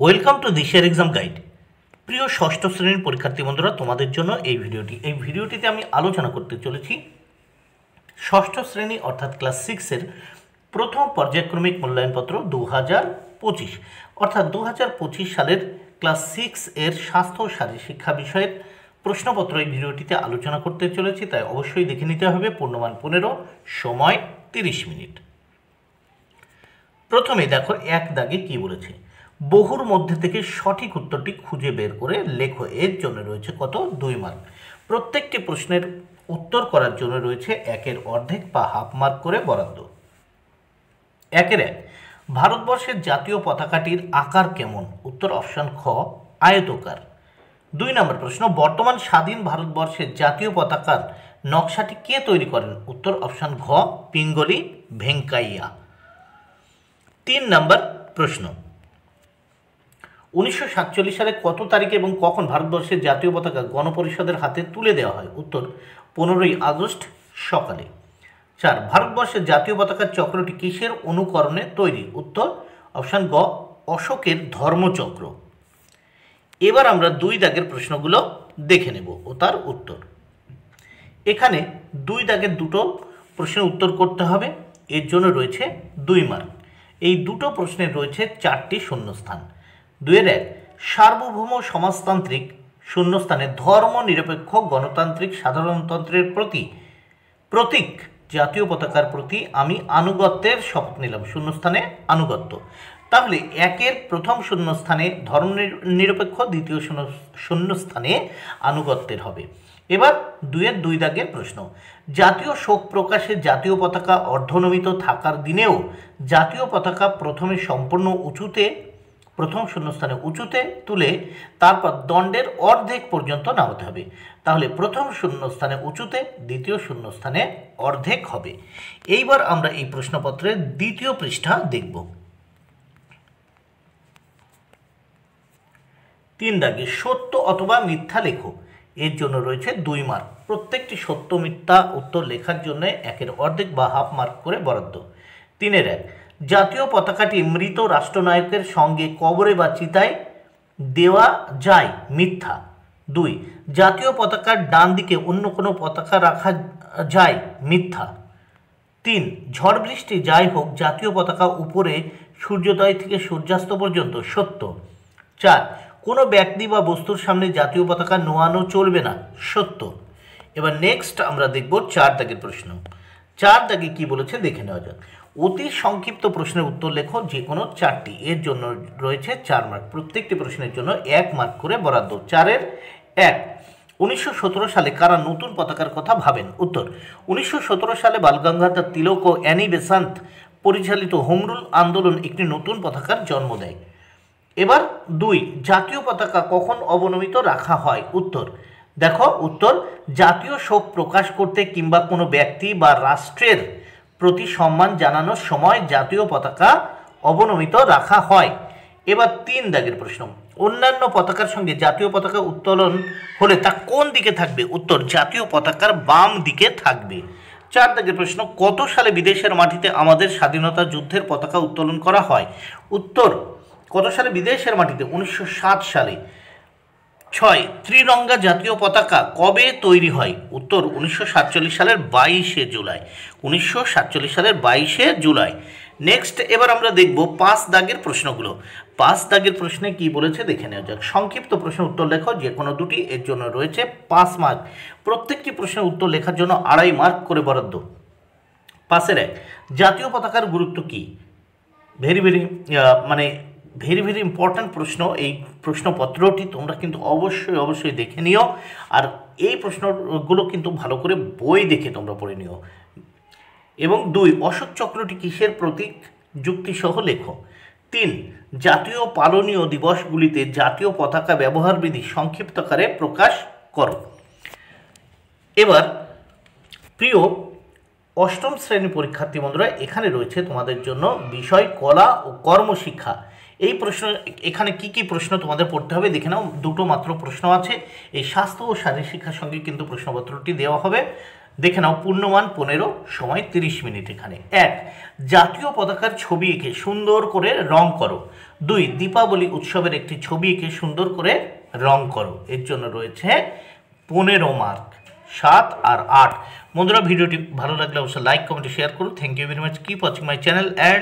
Welcome to দিশার exam guide. প্রিয় ষষ্ঠ শ্রেণীর পরীক্ষার্থী বন্ধুরা, তোমাদের জন্য এই ভিডিওটিতে আমি আলোচনা করতে চলেছি ষষ্ঠ শ্রেণী অর্থাৎ ক্লাস 6-এর প্রথম পর্যায়ক্রমিক মূল্যায়নপত্র 2025 অর্থাৎ 2025 সালের ক্লাস 6-এর স্বাস্থ্য ও শারীরিক শিক্ষা বিষয়ের প্রশ্নপত্র এই ভিডিওটিতে আলোচনা করতে চলেছি, তাই অবশ্যই দেখে নিতে হবে। পূর্ণমান 15, সময় 30 মিনিট। প্রথমে দেখো এক দাগে কি বলেছে, বহুর মধ্যে থেকে সঠিক উত্তরটি খুঁজে বের করে লেখো। এর জন্য রয়েছে কত? 2 মার্ক। প্রত্যেকটি প্রশ্নের উত্তর করার জন্য রয়েছে 1-এর অর্ধেক বা হাফ মার্ক করে বরাদ্দ। 1-এর 1, ভারতবর্ষের জাতীয় পতাকাটির আকার কেমন? উত্তর অপশন খ, আয়তকার। 2 নম্বর প্রশ্ন, বর্তমান স্বাধীন ভারতবর্ষের জাতীয় পতাকার নকশাটি কে তৈরি করেন? উত্তর অপশন ঘ, পিঙ্গলি ভেঙ্কাইয়া। 3 নম্বর প্রশ্ন, 1947 সালে কত তারিখে এবং কখন ভারতবর্ষের জাতীয় পতাকা গণপরিষদের হাতে তুলে দেওয়া হয়? উত্তর 15ই আগস্ট সকালে। 4, ভারতবর্ষের জাতীয় পতাকার চক্রটি কিসের অনুকরণে তৈরি? উত্তর অপশন গ, অশোকের ধর্মচক্র। এবার আমরা 2 দাগের প্রশ্নগুলো দেখে নেব ও তার উত্তর। এখানে 2 দাগের দুটো প্রশ্নের উত্তর করতে হবে, এর জন্য রয়েছে 2 মার্ক। এই দুটো প্রশ্নের রয়েছে 4টি শূন্যস্থান। 2-এর 1, সার্বভৌম সমাজতান্ত্রিক শূন্যস্থানে ধর্ম নিরপেক্ষ গণতান্ত্রিক সাধারণতন্ত্রের প্রতীক জাতীয় পতাকার প্রতি আমি আনুগত্যের শপথ নিলাম। শূন্যস্থানে আনুগত্য। তাহলে 1-এর প্রথম শূন্যস্থানে ধর্ম নিরপেক্ষ, দ্বিতীয় শূন্যস্থানে আনুগত্যের হবে। এবার 2-এর 2 দাগের প্রশ্ন, জাতীয় শোক প্রকাশে জাতীয় পতাকা অর্ধনমিত থাকার দিনেও জাতীয় পতাকা প্রথমে সম্পূর্ণ উঁচুতে, প্রথম শূন্যস্থানে উঁচুতে তুলে তারপর দণ্ডের অর্ধেক পর্যন্ত নামাতে হবে। তাহলে প্রথম শূন্যস্থানে উঁচুতে, দ্বিতীয় শূন্যস্থানে অর্ধেক হবে। এইবার আমরা এই প্রশ্নপত্রের 2য় পৃষ্ঠা দেখব। 3 দাগে সত্য অথবা মিথ্যা লেখো। এর জন্য রয়েছে 2 মার্ক। প্রত্যেকটি সত্য মিথ্যা উত্তর লেখার জন্য 1-এর অর্ধেক বা হাফ মার্ক করে বরাদ্দ। 3-এর 1, জাতীয় পতাকাটি মৃত রাষ্ট্রনায়কের সঙ্গে কবরে বা চিতায় দেওয়া যায়। মিথ্যা। 2, জাতীয় পতাকার ডান দিকে অন্য কোনো পতাকা রাখা যায়। মিথ্যা। 3, ঝড় বৃষ্টি যাই হোক জাতীয় পতাকা উপরে সূর্যোদয় থেকে সূর্যাস্ত পর্যন্ত। সত্য। 4, কোনো ব্যক্তি বা বস্তুর সামনে জাতীয় পতাকা নোয়ানো চলবে না। সত্য। এবার নেক্সট আমরা দেখব 4 দাগের প্রশ্ন। 4 দাগে কি বলেছে দেখে নেওয়া যাক। অতি সংক্ষিপ্ত প্রশ্নের উত্তর লেখো, যে কোনো 4টি। এর জন্য রয়েছে 4 মার্ক। প্রত্যেকটি প্রশ্নের জন্য 1 মার্ক করে বরাদ্দ। 4-এর 1, 1917 সালে কারা নতুন পতাকার কথা ভাবেন? উত্তর 1917 সালে বালগঙ্গাধর তিলক ও অ্যানি বেসান্ত পরিচালিত হোম রুল আন্দোলন একটি নতুন পতাকার জন্ম দেয়। এবার 2, জাতীয় পতাকা কখন অবনমিত রাখা হয়? উত্তর দেখো, উত্তর জাতীয় শোক প্রকাশ করতে কিংবা কোনো ব্যক্তি বা রাষ্ট্রের প্রতি সম্মান জানানোর সময় জাতীয় পতাকা অবনমিত রাখা হয়। এবার 3 দাগের প্রশ্ন, অন্যান্য পতাকার সঙ্গে জাতীয় পতাকা উত্তোলন হলে তা কোন দিকে থাকবে? উত্তর জাতীয় পতাকার বাম দিকে থাকবে। 4 দাগের প্রশ্ন, কত সালে বিদেশের মাটিতে আমাদের স্বাধীনতা যুদ্ধের পতাকা উত্তোলন করা হয়? উত্তর কত সালে বিদেশের মাটিতে? 1907 সালে। 6, ত্রিরঙ্গা জাতীয় পতাকা কবে তৈরি হয়? উত্তর 1947 সালের 22শে জুলাই। 1947 সালের 22শে জুলাই। নেক্সট এবার আমরা দেখব 5 দাগের প্রশ্নগুলো। 5 দাগের প্রশ্নে কি বলেছে দেখে নেওয়া যাক। সংক্ষিপ্ত প্রশ্নের উত্তর লেখো, যে কোনো 2টি। এর জন্য রয়েছে 5 মার্ক। প্রত্যেকটি প্রশ্নের উত্তর লেখার জন্য 2.5 মার্ক করে বরাদ্দ। 5-এর 1, জাতীয় পতাকার গুরুত্ব কি? ভেরি ভেরি ইম্পর্ট্যান্ট প্রশ্ন। এই প্রশ্নপত্রটি তোমরা কিন্তু অবশ্যই দেখে নিও, আর এই প্রশ্নগুলো কিন্তু ভালো করে বই দেখে তোমরা পড়ে নিও। এবং 2, অশোক চক্রটি কিসের প্রতীক? যুক্তিসহ লেখো। 3, জাতীয় পালনীয় দিবসগুলিতে জাতীয় পতাকা ব্যবহার বিধি সংক্ষিপ্তকারে প্রকাশ করো। এবার প্রিয় 8ম শ্রেণীর পরীক্ষার্থী বন্ধুরা, এখানে রয়েছে তোমাদের জন্য বিষয় কলা ও কর্মশিক্ষা। এই প্রশ্ন, এখানে কি কি প্রশ্ন তোমাদের পড়তে হবে দেখে নাও। 2টো মাত্র প্রশ্ন আছে। এই স্বাস্থ্য ও শারীরিক শিক্ষার সঙ্গে কিন্তু প্রশ্নপত্রটি দেওয়া হবে। দেখে নাও পূর্ণমান 15, সময় 30 মিনিট। এখানে 1, জাতীয় পতাকার ছবি এঁকে সুন্দর করে রং করো। 2, দীপাবলি উৎসবের একটি ছবি এঁকে সুন্দর করে রং করো। এর জন্য রয়েছে 15 মার্ক। 7 আর 8। বন্ধুরা, ভিডিওটি ভালো লাগলে অবশ্যই লাইক, কমেন্ট, শেয়ার করুন। Thank you very much. Keep watching my channel and